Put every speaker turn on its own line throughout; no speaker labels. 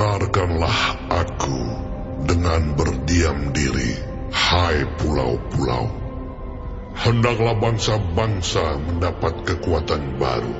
Dengarkanlah aku dengan berdiam diri, hai pulau-pulau. Hendaklah bangsa-bangsa mendapat kekuatan baru.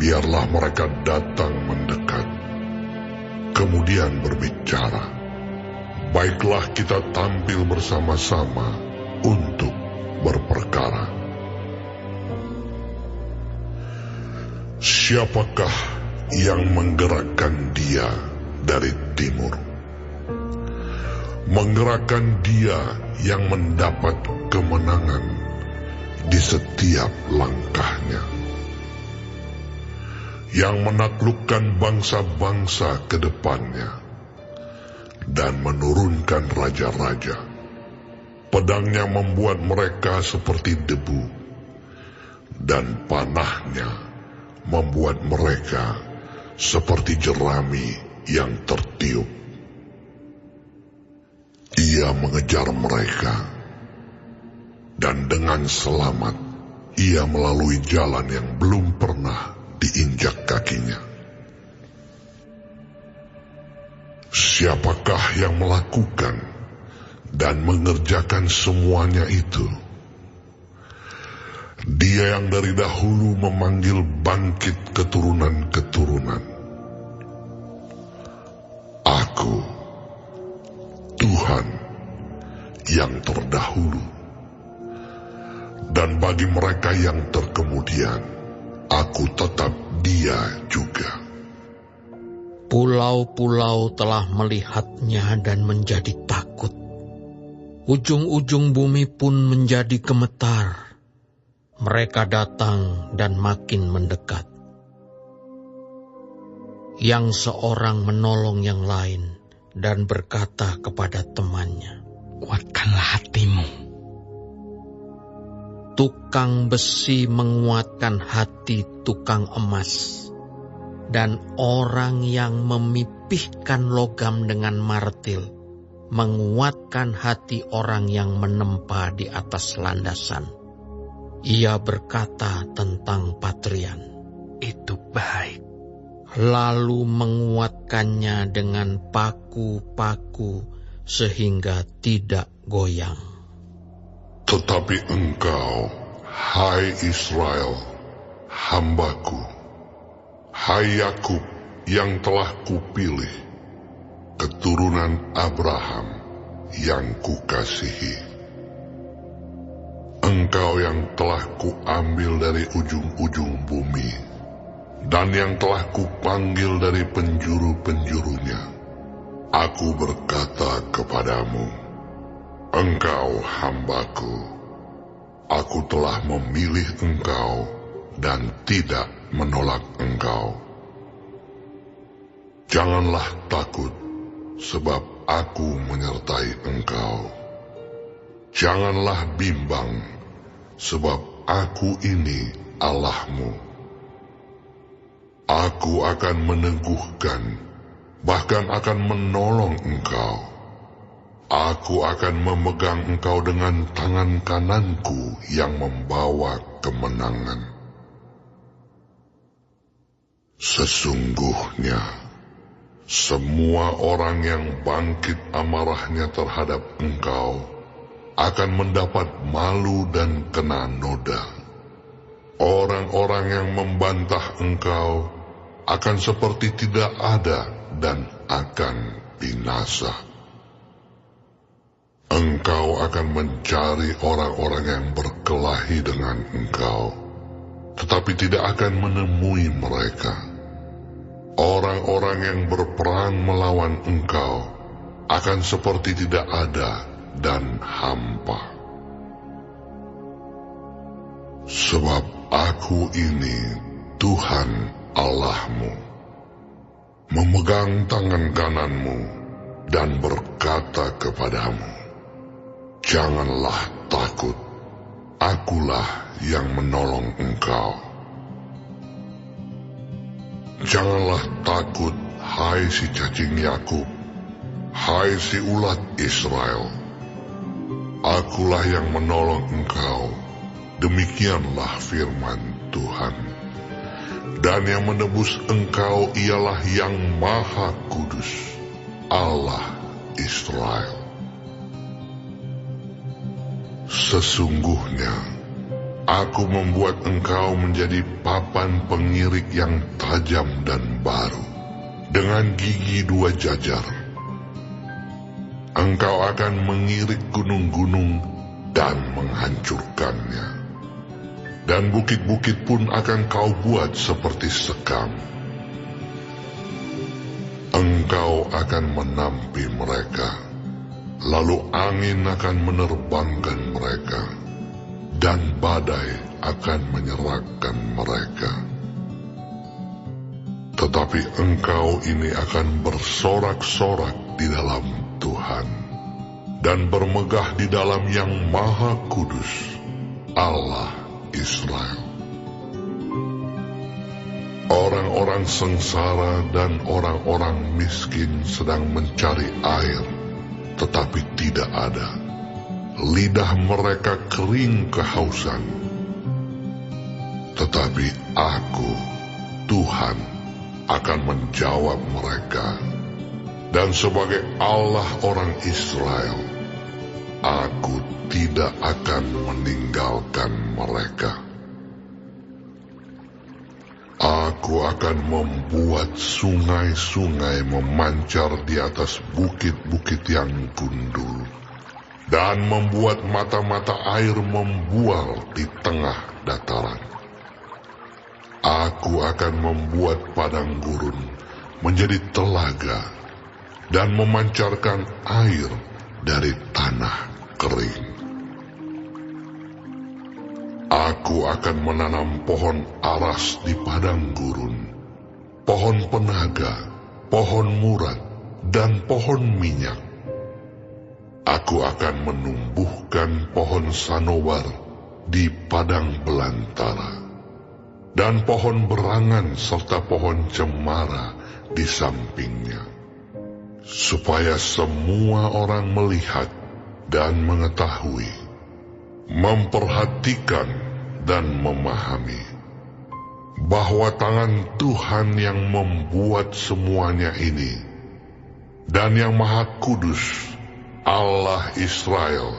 Biarlah mereka datang mendekat, kemudian berbicara. Baiklah kita tampil bersama-sama untuk berperkara. Siapakah yang menggerakkan dia dari timur? Menggerakkan dia yang mendapat kemenangan di setiap langkahnya, yang menaklukkan bangsa-bangsa ke depannya dan menurunkan raja-raja. Pedangnya membuat mereka seperti debu, dan panahnya membuat mereka seperti jerami yang tertiup. Ia mengejar mereka, dan dengan selamat ia melalui jalan yang belum pernah diinjak kakinya. Siapakah yang melakukan dan mengerjakan semuanya itu? Dia yang dari dahulu memanggil bangkit keturunan-keturunan. Aku, Tuhan yang terdahulu, dan bagi mereka yang terkemudian, aku tetap Dia juga.
Pulau-pulau telah melihatnya dan menjadi takut. Ujung-ujung bumi pun menjadi gemetar. Mereka datang dan makin mendekat. Yang seorang menolong yang lain dan berkata kepada temannya,
"Kuatkanlah hatimu."
Tukang besi menguatkan hati tukang emas, dan orang yang memipihkan logam dengan martil menguatkan hati orang yang menempa di atas landasan. Ia berkata tentang patrian,
"Itu baik."
Lalu menguatkannya dengan paku-paku sehingga tidak goyang.
Tetapi engkau, hai Israel, hambaku, hai Yakub yang telah kupilih, keturunan Abraham yang kukasihi. Engkau yang telah kuambil dari ujung-ujung bumi, dan yang telah kupanggil dari penjuru-penjurunya. Aku berkata kepadamu, engkau hambaku. Aku telah memilih engkau dan tidak menolak engkau. Janganlah takut, sebab aku menyertai engkau. Janganlah bimbang, sebab aku ini Allahmu. Aku akan meneguhkan, bahkan akan menolong engkau. Aku akan memegang engkau dengan tangan kananku yang membawa kemenangan. Sesungguhnya, semua orang yang bangkit amarahnya terhadap engkau akan mendapat malu dan kena noda. Orang-orang yang membantah engkau akan seperti tidak ada dan akan binasa. Engkau akan mencari orang-orang yang berkelahi dengan engkau, tetapi tidak akan menemui mereka. Orang-orang yang berperang melawan engkau akan seperti tidak ada dan hampa. Sebab aku ini Tuhan Allahmu, memegang tangan kananmu dan berkata kepadamu, janganlah takut, akulah yang menolong engkau. Janganlah takut, hai si cacing Yakub, hai si ulat Israel. Akulah yang menolong engkau, demikianlah firman Tuhan. Dan yang menebus engkau ialah yang Maha Kudus, Allah Israel. Sesungguhnya, aku membuat engkau menjadi papan pengirik yang tajam dan baru, dengan gigi 2 jajar. Engkau akan mengirik gunung-gunung dan menghancurkannya. Dan bukit-bukit pun akan kau buat seperti sekam. Engkau akan menampi mereka, lalu angin akan menerbangkan mereka, dan badai akan menyerahkan mereka. Tetapi engkau ini akan bersorak-sorak di dalam Tuhan, dan bermegah di dalam yang Maha Kudus, Allah Israel. Orang-orang sengsara dan orang-orang miskin sedang mencari air, tetapi tidak ada. Lidah mereka kering kehausan. Tetapi aku, Tuhan, akan menjawab mereka. Dan sebagai Allah orang Israel, aku tidak akan meninggalkan mereka. Aku akan membuat sungai-sungai memancar di atas bukit-bukit yang gundul, dan membuat mata-mata air membual di tengah dataran. Aku akan membuat padang gurun menjadi telaga, dan memancarkan air dari tanah kering. Aku akan menanam pohon aras di padang gurun, pohon penaga, pohon murad, dan pohon minyak. Aku akan menumbuhkan pohon sanobar di padang belantara, dan pohon berangan serta pohon cemara di sampingnya, supaya semua orang melihat dan mengetahui, memperhatikan dan memahami, bahwa tangan Tuhan yang membuat semuanya ini, dan yang Maha Kudus, Allah Israel,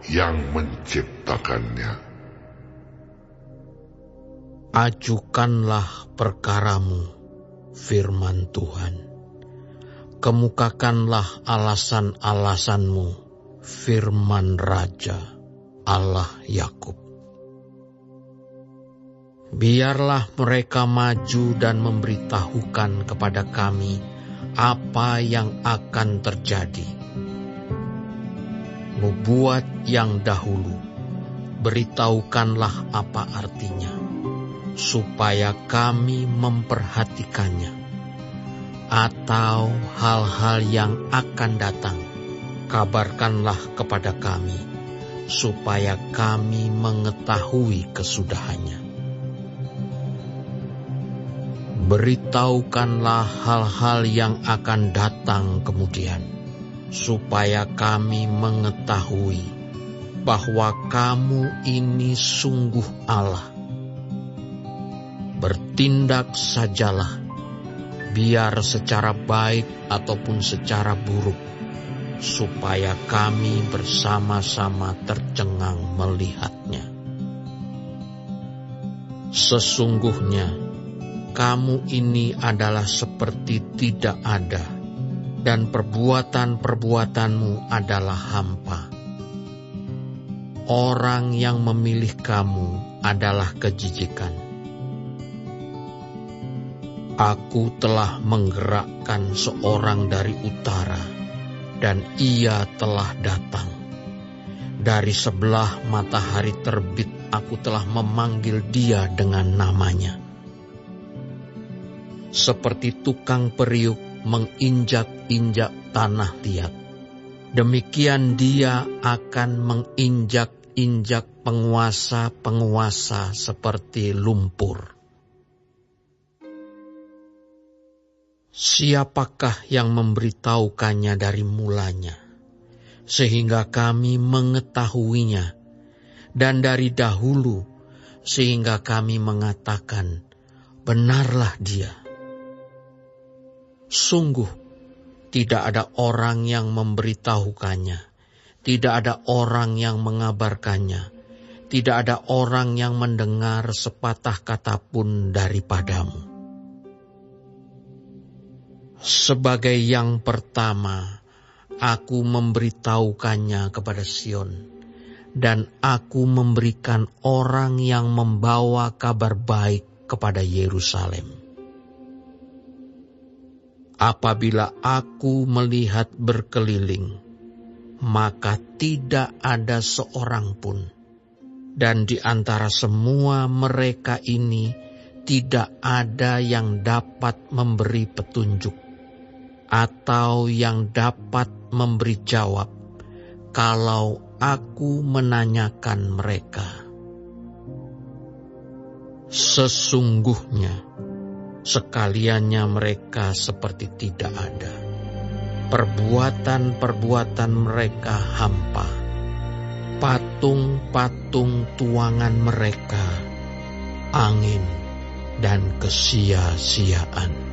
yang menciptakannya.
Ajukanlah perkaramu, firman Tuhan. Kemukakanlah alasan-alasanmu, firman Raja, Allah Yakub. Biarlah mereka maju dan memberitahukan kepada kami apa yang akan terjadi. Nubuat yang dahulu, beritahukanlah apa artinya, supaya kami memperhatikannya. Atau hal-hal yang akan datang, kabarkanlah kepada kami, supaya kami mengetahui kesudahannya. Beritahukanlah hal-hal yang akan datang kemudian, supaya kami mengetahui bahwa kamu ini sungguh Allah. Bertindak sajalah, biar secara baik ataupun secara buruk, supaya kami bersama-sama tercengang melihatnya. Sesungguhnya, kamu ini adalah seperti tidak ada, dan perbuatan-perbuatanmu adalah hampa. Orang yang memilih kamu adalah kejijikan. Aku telah menggerakkan seorang dari utara, dan ia telah datang. Dari sebelah matahari terbit, aku telah memanggil dia dengan namanya. Seperti tukang periuk menginjak-injak tanah liat, demikian dia akan menginjak-injak penguasa-penguasa seperti lumpur. Siapakah yang memberitahukannya dari mulanya, sehingga kami mengetahuinya, dan dari dahulu, sehingga kami mengatakan, benarlah Dia. Sungguh, tidak ada orang yang memberitahukannya, tidak ada orang yang mengabarkannya, tidak ada orang yang mendengar sepatah kata pun daripadamu. Sebagai yang pertama, aku memberitahukannya kepada Sion, dan aku memberikan orang yang membawa kabar baik kepada Yerusalem. Apabila aku melihat berkeliling, maka tidak ada seorang pun, dan di antara semua mereka ini tidak ada yang dapat memberi petunjuk atau yang dapat memberi jawab kalau aku menanyakan mereka. Sesungguhnya sekaliannya mereka seperti tidak ada. Perbuatan-perbuatan mereka hampa. Patung-patung tuangan mereka angin dan kesia-siaan.